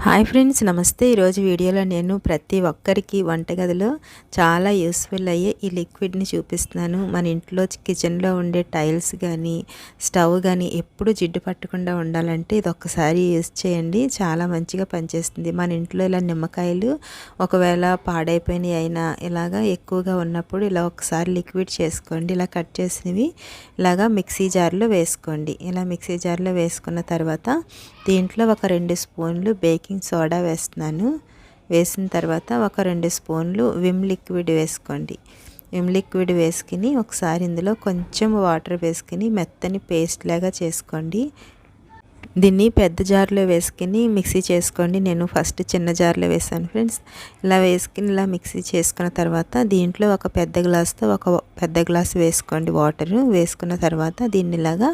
Hi friends, నమస్తే. ఈరోజు వీడియోలో నేను ప్రతి ఒక్కరికి వంటగదిలో చాలా యూస్ఫుల్ అయ్యే ఈ లిక్విడ్ని చూపిస్తున్నాను. మన ఇంట్లో కిచెన్లో ఉండే టైల్స్ కానీ స్టవ్ కానీ ఎప్పుడు జిడ్డు పట్టకుండా ఉండాలంటే ఇది ఒక్కసారి యూస్ చేయండి. చాలా మంచిగా పనిచేస్తుంది. మన ఇంట్లో ఇలా నిమ్మకాయలు ఒకవేళ పాడైపోయినాయి అయినా ఇలాగా ఎక్కువగా ఉన్నప్పుడు ఇలా ఒకసారి లిక్విడ్ చేసుకోండి. ఇలా కట్ చేసినవి ఇలాగా మిక్సీ జార్లో వేసుకోండి. ఇలా మిక్సీ జార్లో వేసుకున్న తర్వాత దీంట్లో ఒక 2 స్పూన్లు బేకింగ్ సోడా వేస్తున్నాను. వేసిన తర్వాత ఒక 2 స్పూన్లు విమ్ లిక్విడ్ వేసుకోండి. విమ్ లిక్విడ్ వేసుకుని ఒకసారి ఇందులో కొంచెం వాటర్ వేసుకుని మెత్తని పేస్ట్ లాగా చేసుకోండి. దీన్ని పెద్ద జార్లో వేసుకుని మిక్సీ చేసుకోండి. నేను ఫస్ట్ చిన్న జార్లో వేసాను ఫ్రెండ్స్. ఇలా వేసుకుని ఇలా మిక్సీ చేసుకున్న తర్వాత దీంట్లో ఒక పెద్ద గ్లాస్తో ఒక పెద్ద గ్లాస్ వేసుకోండి వాటర్. వేసుకున్న తర్వాత దీన్ని ఇలాగా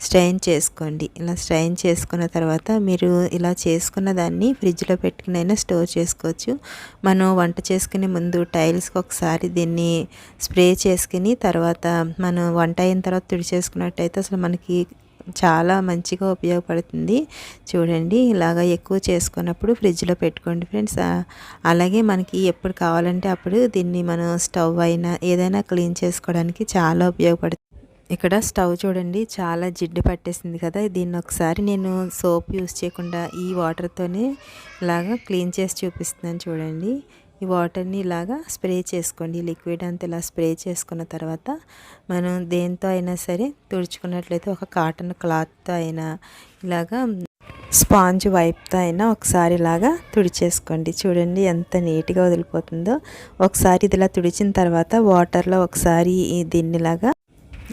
స్ట్రెయిన్ చేసుకోండి. ఇలా స్ట్రెయిన్ చేసుకున్న తర్వాత మీరు ఇలా చేసుకున్న దాన్ని ఫ్రిడ్జ్లో పెట్టుకుని అయినా స్టోర్ చేసుకోవచ్చు. మనం వంట చేసుకునే ముందు టైల్స్కి ఒకసారి దీన్ని స్ప్రే చేసుకుని తర్వాత మనం వంట అయిన తర్వాత తుడిచేసుకున్నట్టయితే అసలు మనకి చాలా మంచిగా ఉపయోగపడుతుంది. చూడండి, ఇలాగ ఎక్కువ చేసుకున్నప్పుడు ఫ్రిడ్జ్లో పెట్టుకోండి ఫ్రెండ్స్. అలాగే మనకి ఎప్పుడు కావాలంటే అప్పుడు దీన్ని మనం స్టవ్ అయినా ఏదైనా క్లీన్ చేసుకోవడానికి చాలా ఉపయోగపడుతుంది. ఇక్కడ స్టవ్ చూడండి చాలా జిడ్డు పట్టేసింది కదా. దీన్ని ఒకసారి నేను సోప్ యూస్ చేయకుండా ఈ వాటర్తోనే ఇలాగా క్లీన్ చేసి చూపిస్తున్నాను. చూడండి, ఈ వాటర్ని ఇలాగా స్ప్రే చేసుకోండి. లిక్విడ్ అంతా ఇలా స్ప్రే చేసుకున్న తర్వాత మనం దేంతో అయినా సరే తుడుచుకున్నట్లయితే ఒక కాటన్ క్లాత్తో అయినా ఇలాగా స్పాంజ్ వైప్తో అయినా ఒకసారి ఇలాగా తుడిచేసుకోండి. చూడండి ఎంత నీట్గా వదిలిపోతుందో. ఒకసారి ఇది ఇలా తుడిచిన తర్వాత వాటర్లో ఒకసారి దీన్నిలాగా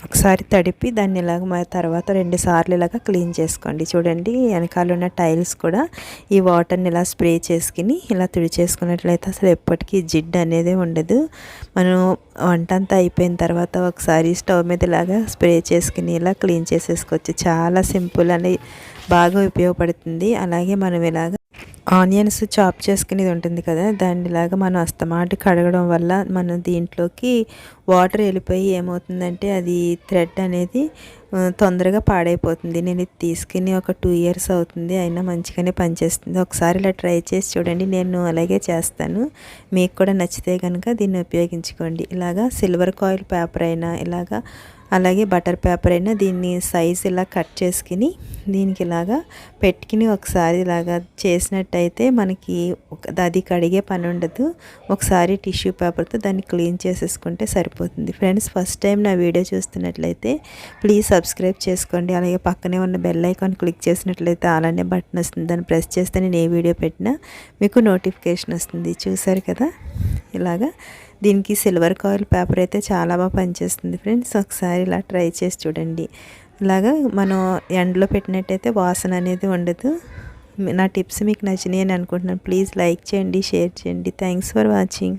ఒకసారి తడిపి దాన్ని ఇలాగ తర్వాత 2 సార్లు ఇలాగ క్లీన్ చేసుకోండి. చూడండి, వెనకాల ఉన్న టైల్స్ కూడా ఈ వాటర్ని ఇలా స్ప్రే చేసుకుని ఇలా తుడిచేసుకున్నట్లయితే అసలు ఎప్పటికీ జిడ్డు అనేది ఉండదు. మనం వంట అంతా అయిపోయిన తర్వాత ఒకసారి స్టవ్ మీద ఇలాగా స్ప్రే చేసుకుని ఇలా క్లీన్ చేసేసుకోవచ్చు. చాలా సింపుల్ అని బాగా ఉపయోగపడుతుంది. అలాగే మనం ఇలాగ ఆనియన్స్ చాప్ చేసుకునేది ఉంటుంది కదా, దాన్ని ఇలాగా మనం అస్తమాటు కడగడం వల్ల మనం దీంట్లోకి వాటర్ వెళ్ళిపోయి ఏమవుతుందంటే అది థ్రెడ్ అనేది తొందరగా పాడైపోతుంది. నేను ఇది తీసుకుని ఒక 2 ఇయర్స్ అవుతుంది, అయినా మంచిగానే పనిచేస్తుంది. ఒకసారి ఇలా ట్రై చేసి చూడండి. నేను అలాగే చేస్తాను. మీకు కూడా నచ్చితే కనుక దీన్ని ఉపయోగించుకోండి. ఇలాగా సిల్వర్ కాయిల్ పేపర్ అయినా ఇలాగా అలాగే బటర్ పేపర్ అయినా దీన్ని సైజ్ ఇలా కట్ చేసుకుని దీనికి ఇలాగా పెట్టుకుని ఒకసారి ఇలాగా చేసినట్టయితే మనకి అది కడిగే పని ఉండదు. ఒకసారి టిష్యూ పేపర్తో దాన్ని క్లీన్ చేసేసుకుంటే సరిపోతుంది. ఫ్రెండ్స్, ఫస్ట్ టైం నా వీడియో చూస్తున్నట్లయితే ప్లీజ్ సబ్స్క్రైబ్ చేసుకోండి. అలాగే పక్కనే ఉన్న బెల్ ఐకాన్ క్లిక్ చేసినట్లయితే అలానే బటన్ వస్తుంది. దాన్ని ప్రెస్ చేస్తే నేను ఏ వీడియో పెట్టినా మీకు నోటిఫికేషన్ వస్తుంది. చూసారు కదా, ఇలాగా దీనికి సిల్వర్ కాయిల్ పేపర్ అయితే చాలా బాగా పనిచేస్తుంది ఫ్రెండ్స్. ఒకసారి ఇలా ట్రై చేసి చూడండి. ఇలాగా మనం ఎండలో పెట్టినట్టయితే వాసన అనేది ఉండదు. నా టిప్స్ మీకు నచ్చినాయి అని అనుకుంటున్నాను. ప్లీజ్ లైక్ చేయండి, షేర్ చేయండి. Thanks for watching.